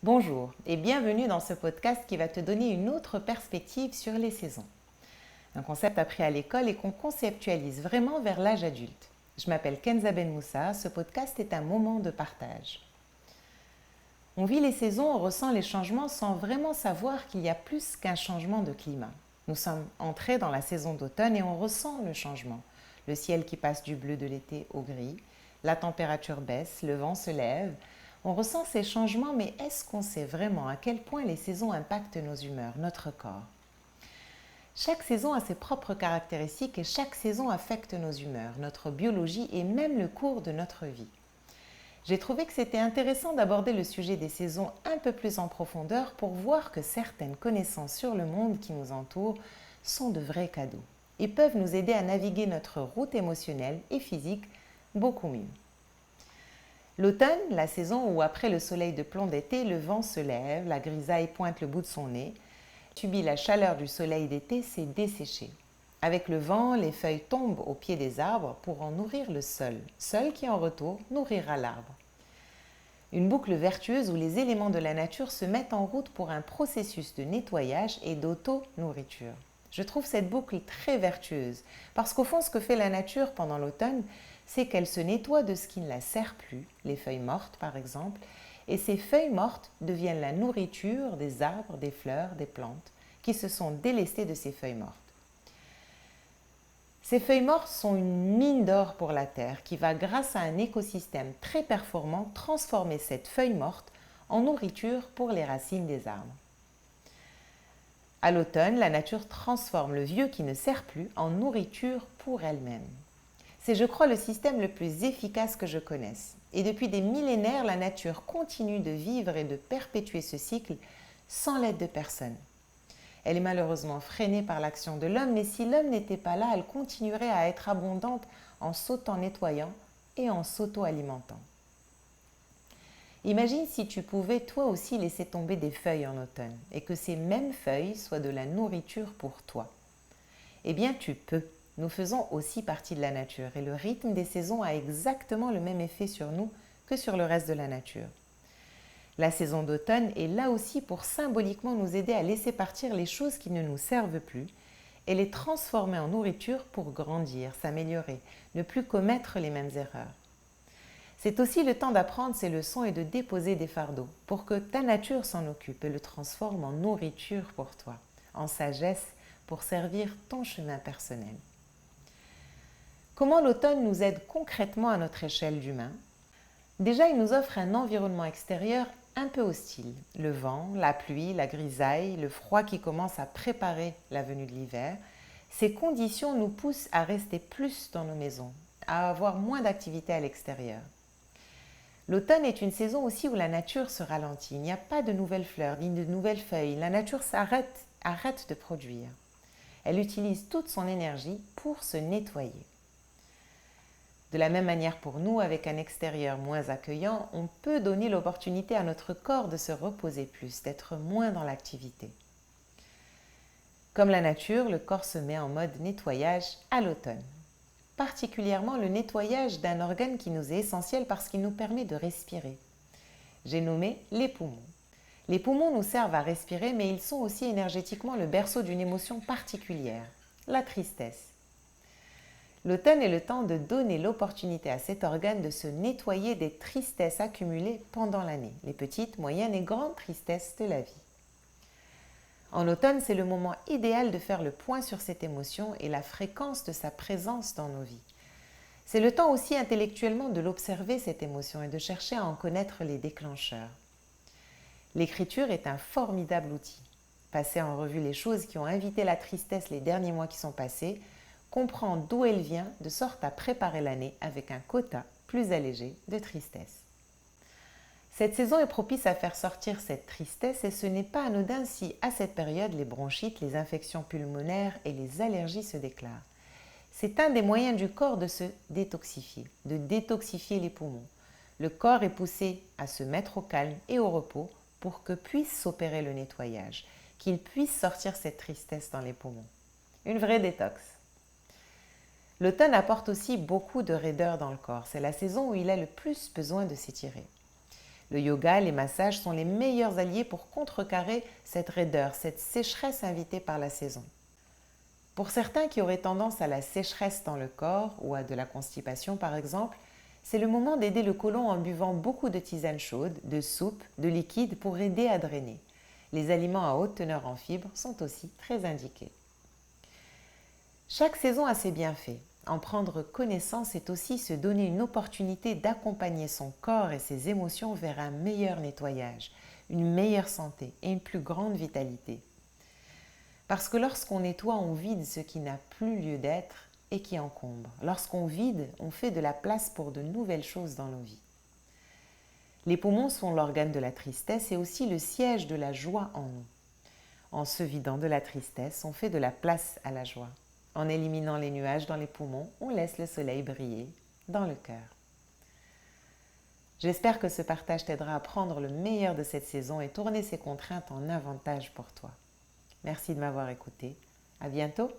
Bonjour et bienvenue dans ce podcast qui va te donner une autre perspective sur les saisons. Un concept appris à l'école et qu'on conceptualise vraiment vers l'âge adulte. Je m'appelle Kenza Ben Moussa, ce podcast est un moment de partage. On vit les saisons, on ressent les changements sans vraiment savoir qu'il y a plus qu'un changement de climat. Nous sommes entrés dans la saison d'automne et on ressent le changement. Le ciel qui passe du bleu de l'été au gris, la température baisse, le vent se lève. On ressent ces changements, mais est-ce qu'on sait vraiment à quel point les saisons impactent nos humeurs, notre corps? Chaque saison a ses propres caractéristiques et chaque saison affecte nos humeurs, notre biologie et même le cours de notre vie. J'ai trouvé que c'était intéressant d'aborder le sujet des saisons un peu plus en profondeur pour voir que certaines connaissances sur le monde qui nous entoure sont de vrais cadeaux et peuvent nous aider à naviguer notre route émotionnelle et physique beaucoup mieux. L'automne, la saison où après le soleil de plomb d'été, le vent se lève, la grisaille pointe le bout de son nez, subit la chaleur du soleil d'été, s'est desséché. Avec le vent, les feuilles tombent au pied des arbres pour en nourrir le sol qui en retour nourrira l'arbre. Une boucle vertueuse où les éléments de la nature se mettent en route pour un processus de nettoyage et d'auto-nourriture. Je trouve cette boucle très vertueuse parce qu'au fond, ce que fait la nature pendant l'automne, c'est qu'elle se nettoie de ce qui ne la sert plus, les feuilles mortes par exemple, et ces feuilles mortes deviennent la nourriture des arbres, des fleurs, des plantes qui se sont délestées de ces feuilles mortes. Ces feuilles mortes sont une mine d'or pour la Terre qui va, grâce à un écosystème très performant, transformer cette feuille morte en nourriture pour les racines des arbres. À l'automne, la nature transforme le vieux qui ne sert plus en nourriture pour elle-même. C'est, je crois, le système le plus efficace que je connaisse. Et depuis des millénaires, la nature continue de vivre et de perpétuer ce cycle sans l'aide de personne. Elle est malheureusement freinée par l'action de l'homme, mais si l'homme n'était pas là, elle continuerait à être abondante en s'auto-nettoyant et en s'auto-alimentant. Imagine si tu pouvais toi aussi laisser tomber des feuilles en automne et que ces mêmes feuilles soient de la nourriture pour toi. Eh bien, tu peux. Nous faisons aussi partie de la nature et le rythme des saisons a exactement le même effet sur nous que sur le reste de la nature. La saison d'automne est là aussi pour symboliquement nous aider à laisser partir les choses qui ne nous servent plus et les transformer en nourriture pour grandir, s'améliorer, ne plus commettre les mêmes erreurs. C'est aussi le temps d'apprendre ces leçons et de déposer des fardeaux pour que ta nature s'en occupe et le transforme en nourriture pour toi, en sagesse pour servir ton chemin personnel. Comment l'automne nous aide concrètement à notre échelle d'humain? Déjà, il nous offre un environnement extérieur un peu hostile. Le vent, la pluie, la grisaille, le froid qui commence à préparer la venue de l'hiver. Ces conditions nous poussent à rester plus dans nos maisons, à avoir moins d'activité à l'extérieur. L'automne est une saison aussi où la nature se ralentit. Il n'y a pas de nouvelles fleurs ni de nouvelles feuilles. La nature arrête de produire. Elle utilise toute son énergie pour se nettoyer. De la même manière pour nous, avec un extérieur moins accueillant, on peut donner l'opportunité à notre corps de se reposer plus, d'être moins dans l'activité. Comme la nature, le corps se met en mode nettoyage à l'automne. Particulièrement le nettoyage d'un organe qui nous est essentiel parce qu'il nous permet de respirer. J'ai nommé les poumons. Les poumons nous servent à respirer, mais ils sont aussi énergétiquement le berceau d'une émotion particulière, la tristesse. L'automne est le temps de donner l'opportunité à cet organe de se nettoyer des tristesses accumulées pendant l'année, les petites, moyennes et grandes tristesses de la vie. En automne, c'est le moment idéal de faire le point sur cette émotion et la fréquence de sa présence dans nos vies. C'est le temps aussi intellectuellement de l'observer, cette émotion, et de chercher à en connaître les déclencheurs. L'écriture est un formidable outil. Passer en revue les choses qui ont invité la tristesse les derniers mois qui sont passés, comprendre d'où elle vient de sorte à préparer l'année avec un quota plus allégé de tristesse. Cette saison est propice à faire sortir cette tristesse et ce n'est pas anodin si, à cette période, les bronchites, les infections pulmonaires et les allergies se déclarent. C'est un des moyens du corps de se détoxifier, de détoxifier les poumons. Le corps est poussé à se mettre au calme et au repos pour que puisse s'opérer le nettoyage, qu'il puisse sortir cette tristesse dans les poumons. Une vraie détox. L'automne apporte aussi beaucoup de raideur dans le corps. C'est la saison où il a le plus besoin de s'étirer. Le yoga, les massages sont les meilleurs alliés pour contrecarrer cette raideur, cette sécheresse invitée par la saison. Pour certains qui auraient tendance à la sécheresse dans le corps ou à de la constipation par exemple, c'est le moment d'aider le côlon en buvant beaucoup de tisanes chaudes, de soupe, de liquide pour aider à drainer. Les aliments à haute teneur en fibres sont aussi très indiqués. Chaque saison a ses bienfaits. En prendre connaissance est aussi se donner une opportunité d'accompagner son corps et ses émotions vers un meilleur nettoyage, une meilleure santé et une plus grande vitalité. Parce que lorsqu'on nettoie, on vide ce qui n'a plus lieu d'être et qui encombre. Lorsqu'on vide, on fait de la place pour de nouvelles choses dans nos vies. Les poumons sont l'organe de la tristesse et aussi le siège de la joie en nous. En se vidant de la tristesse, on fait de la place à la joie. En éliminant les nuages dans les poumons, on laisse le soleil briller dans le cœur. J'espère que ce partage t'aidera à prendre le meilleur de cette saison et tourner ces contraintes en avantage pour toi. Merci de m'avoir écouté. À bientôt!